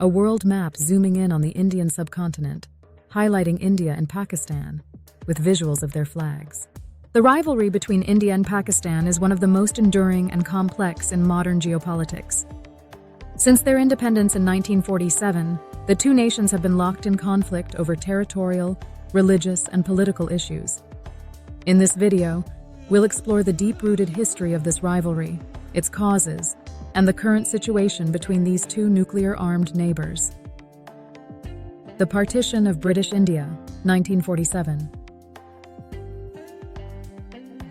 A world map zooming in on the Indian subcontinent, highlighting India and Pakistan, with visuals of their flags. The rivalry between India and Pakistan is one of the most enduring and complex in modern geopolitics. Since their independence in 1947, the two nations have been locked in conflict over territorial, religious, and political issues. In this video, we'll explore the deep-rooted history of this rivalry, its causes, and the current situation between these two nuclear-armed neighbors. The Partition of British India, 1947.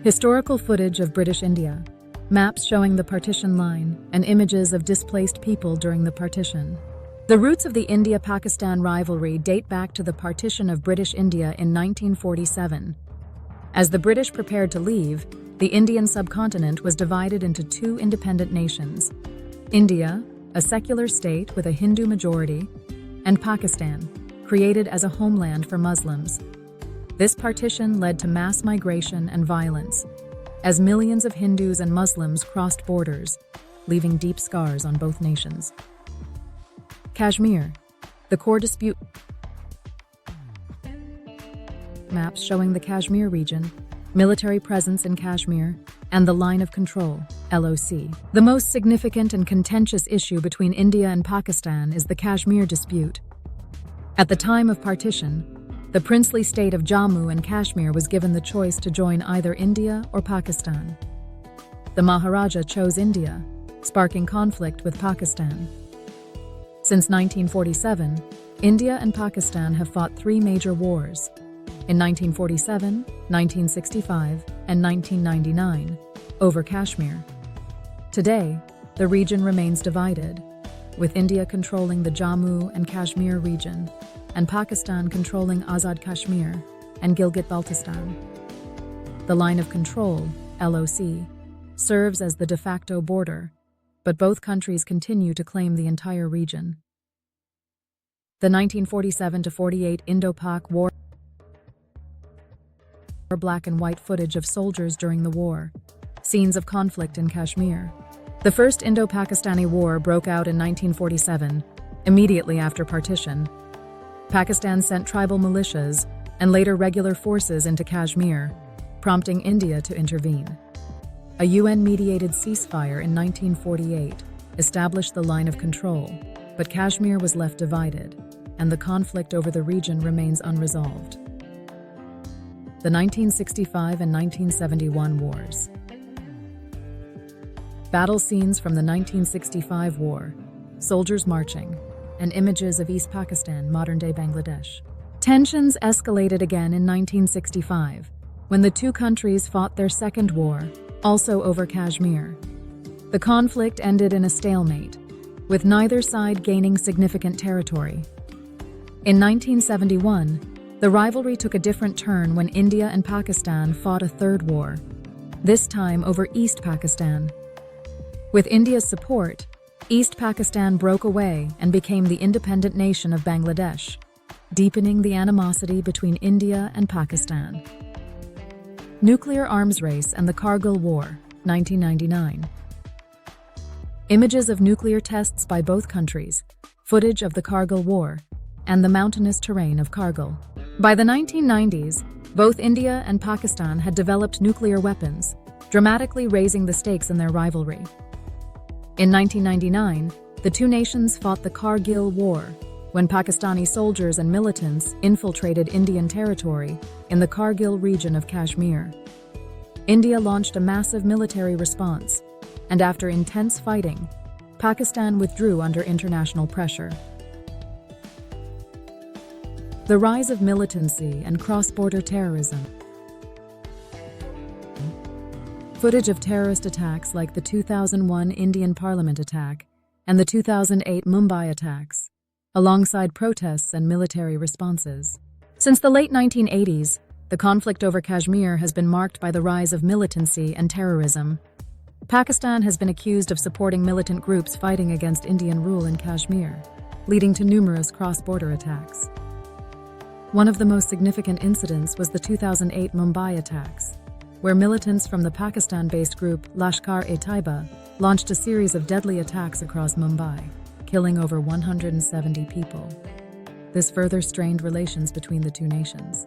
Historical footage of British India, maps showing the partition line, and images of displaced people during the partition. The roots of the India-Pakistan rivalry date back to the partition of British India in 1947. As the British prepared to leave, the Indian subcontinent was divided into two independent nations: India, a secular state with a Hindu majority, and Pakistan, created as a homeland for Muslims. This partition led to mass migration and violence, as millions of Hindus and Muslims crossed borders, leaving deep scars on both nations. Kashmir, the core dispute. Maps showing the Kashmir region, military presence in Kashmir, and the Line of Control, LOC. The most significant and contentious issue between India and Pakistan is the Kashmir dispute. At the time of partition, the princely state of Jammu and Kashmir was given the choice to join either India or Pakistan. The Maharaja chose India, sparking conflict with Pakistan. Since 1947, India and Pakistan have fought three major wars: in 1947, 1965, and 1999, over Kashmir. Today, the region remains divided, with India controlling the Jammu and Kashmir region, and Pakistan controlling Azad Kashmir and Gilgit-Baltistan. The Line of Control, LOC, serves as the de facto border, but both countries continue to claim the entire region. The 1947-48 Indo-Pak War. Black and white footage of soldiers during the war, scenes of conflict in Kashmir. The First Indo-Pakistani War broke out in 1947, immediately after partition. Pakistan sent tribal militias and later regular forces into Kashmir, prompting India to intervene. A UN-mediated ceasefire in 1948 established the Line of Control, but Kashmir was left divided, and the conflict over the region remains unresolved. The 1965 and 1971 wars. Battle scenes from the 1965 war, soldiers marching, and images of East Pakistan, modern-day Bangladesh. Tensions escalated again in 1965, when the two countries fought their second war, also over Kashmir. The conflict ended in a stalemate, with neither side gaining significant territory. In 1971, the rivalry took a different turn when India and Pakistan fought a third war, this time over East Pakistan. With India's support, East Pakistan broke away and became the independent nation of Bangladesh, deepening the animosity between India and Pakistan. Nuclear arms race and the Kargil War, 1999. Images of nuclear tests by both countries, footage of the Kargil War, and the mountainous terrain of Kargil. By the 1990s, both India and Pakistan had developed nuclear weapons, dramatically raising the stakes in their rivalry. In 1999, the two nations fought the Kargil War, when Pakistani soldiers and militants infiltrated Indian territory in the Kargil region of Kashmir. India launched a massive military response, and after intense fighting, Pakistan withdrew under international pressure. The rise of militancy and cross-border terrorism. Footage of terrorist attacks like the 2001 Indian Parliament attack and the 2008 Mumbai attacks, alongside protests and military responses. Since the late 1980s, the conflict over Kashmir has been marked by the rise of militancy and terrorism. Pakistan has been accused of supporting militant groups fighting against Indian rule in Kashmir, leading to numerous cross-border attacks. One of the most significant incidents was the 2008 Mumbai attacks, where militants from the Pakistan-based group Lashkar-e-Taiba launched a series of deadly attacks across Mumbai, killing over 170 people. This further strained relations between the two nations.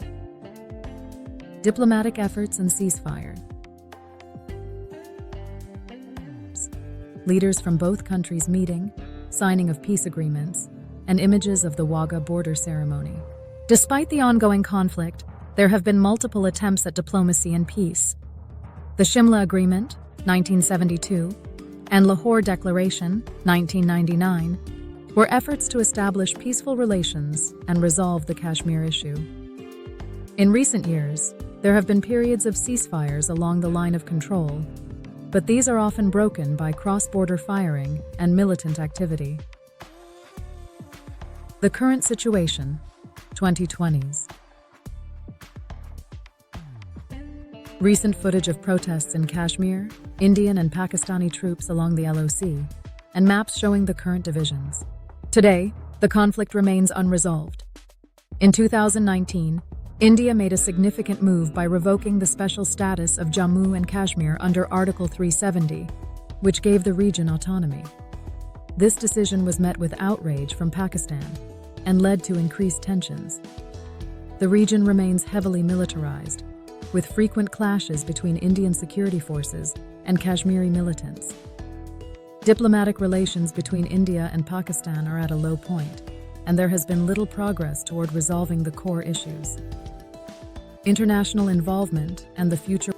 Diplomatic efforts and ceasefire. Leaders from both countries meeting, signing of peace agreements, and images of the Wagah border ceremony. Despite the ongoing conflict, there have been multiple attempts at diplomacy and peace. The Shimla Agreement, 1972, and Lahore Declaration, 1999, were efforts to establish peaceful relations and resolve the Kashmir issue. In recent years, there have been periods of ceasefires along the line of control, but these are often broken by cross-border firing and militant activity. The current situation, 2020s. Recent footage of protests in Kashmir, Indian and Pakistani troops along the LOC, and maps showing the current divisions. Today, the conflict remains unresolved. In 2019, India made a significant move by revoking the special status of Jammu and Kashmir under Article 370, which gave the region autonomy. This decision was met with outrage from Pakistan and led to increased tensions. The region remains heavily militarized, with frequent clashes between Indian security forces and Kashmiri militants. Diplomatic relations between India and Pakistan are at a low point, and there has been little progress toward resolving the core issues. International involvement and the future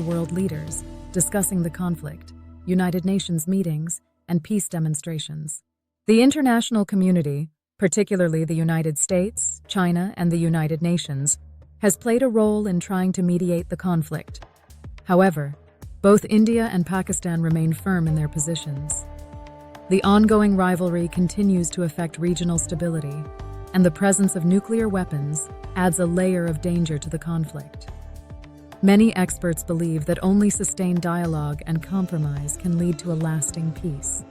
world leaders discussing the conflict, United Nations meetings, and peace demonstrations. The international community, particularly the United States, China, and the United Nations, has played a role in trying to mediate the conflict. However, both India and Pakistan remain firm in their positions. The ongoing rivalry continues to affect regional stability, and the presence of nuclear weapons adds a layer of danger to the conflict. Many experts believe that only sustained dialogue and compromise can lead to a lasting peace.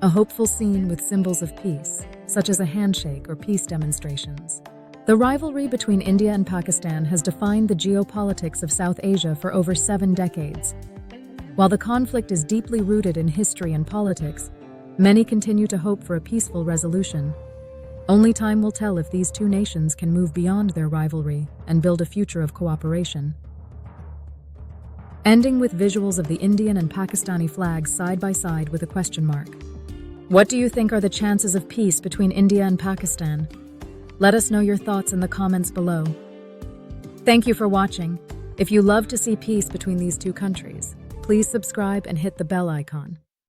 A hopeful scene with symbols of peace, such as a handshake or peace demonstrations. The rivalry between India and Pakistan has defined the geopolitics of South Asia for over 7 decades. While the conflict is deeply rooted in history and politics, many continue to hope for a peaceful resolution. Only time will tell if these two nations can move beyond their rivalry and build a future of cooperation. Ending with visuals of the Indian and Pakistani flags side by side with a question mark. What do you think are the chances of peace between India and Pakistan? Let us know your thoughts in the comments below. Thank you for watching. If you love to see peace between these two countries, please subscribe and hit the bell icon.